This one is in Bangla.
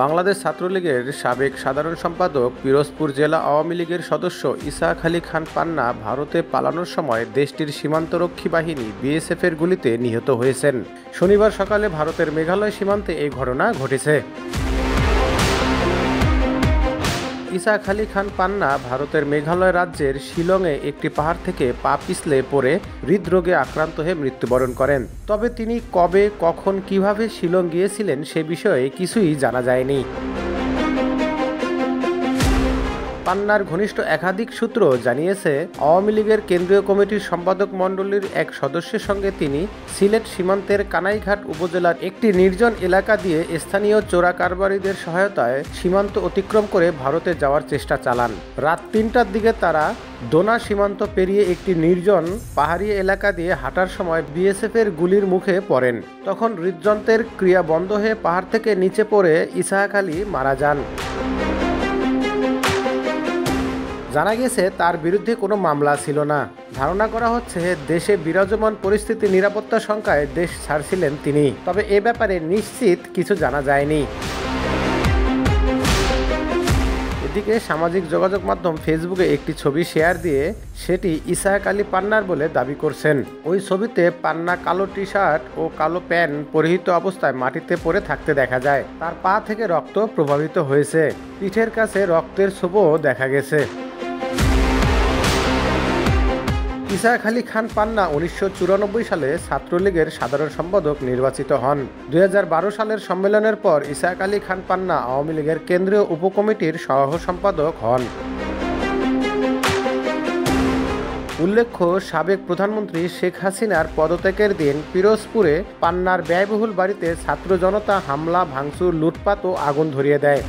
বাংলাদেশ ছাত্রলীগের সাবেক সাধারণ সম্পাদক পিরোজপুর জেলা আওয়ামী লীগের সদস্য ইসাহাক আলী খান পান্না ভারতে পালানোর সময় দেশটির সীমান্তরক্ষী বাহিনী বিএসএফের গুলিতে নিহত হয়েছেন। শনিবার সকালে ভারতের মেঘালয় সীমান্তে এই ঘটনা ঘটেছে। ইসাহাক আলী খান পান্না ভারতের মেঘালয় রাজ্যের শিলংয়ে একটি পাহাড় থেকে পা পিছলে পড়ে হৃদরোগে আক্রান্ত হয়ে মৃত্যুবরণ করেন। তবে তিনি কবে, কখন, কিভাবে শিলং গিয়েছিলেন সে বিষয়ে কিছুই জানা যায়নি। পান্নার ঘনিষ্ঠ একাধিক সূত্র জানিয়েছে, আওয়ামী লীগের কেন্দ্রীয় কমিটির সম্পাদক মণ্ডলীর এক সদস্যের সঙ্গে তিনি সিলেট সীমান্তের কানাইঘাট উপজেলার একটি নির্জন এলাকা দিয়ে স্থানীয় চোরা কারবারিদের সহায়তায় সীমান্ত অতিক্রম করে ভারতে যাওয়ার চেষ্টা চালান। রাত ৩টার দিকে তারা দোনা সীমান্ত পেরিয়ে একটি নির্জন পাহাড়ি এলাকা দিয়ে হাঁটার সময় বিএসএফের গুলির মুখে পড়েন। তখন হৃদযন্ত্রের ক্রিয়া বন্ধ হয়ে পাহাড় থেকে নিচে পড়ে ইসাহাক আলী মারা যান। জানা গেছে তার বিরুদ্ধে কোনো মামলা ছিল না। ধারণা করা হচ্ছে দেশে বিরাজমান পরিস্থিতি নিরাপত্তা শঙ্কায় দেশ ছাড়ছিলেন তিনি। তবে এ ব্যাপারে নিশ্চিত কিছু জানা যায়নি। এদিকে সামাজিক যোগাযোগ মাধ্যম ফেসবুকে একটি ছবি শেয়ার দিয়ে সেটি ইসাহাক আলী পান্নার বলে দাবি করছেন। ওই ছবিতে পান্না কালো টি শার্ট ও কালো প্যান্ট পরিহিত অবস্থায় মাটিতে পড়ে থাকতে দেখা যায়। তার পা থেকে রক্ত প্রবাহিত হয়েছে। পিঠের কাছে রক্তের ছোপও দেখা গেছে। ইসাহাক আলী খান পান্না ১৯৯৪ সালে ছাত্রলীগের সাধারণ সম্পাদক নির্বাচিত হন। ২০১২ সালের সম্মেলনের পর ইসাহাক আলী খান পান্না আওয়ামী লীগের কেন্দ্রীয় উপকমিটির সহ সম্পাদক হন। উল্লেখ্য, সাবেক প্রধানমন্ত্রী শেখ হাসিনার পদত্যাগের দিন পিরোজপুরে পান্নার ব্যয়বহুল বাড়িতে ছাত্র জনতা হামলা, ভাঙচুর, লুটপাট ও আগুন ধরিয়ে দেয়।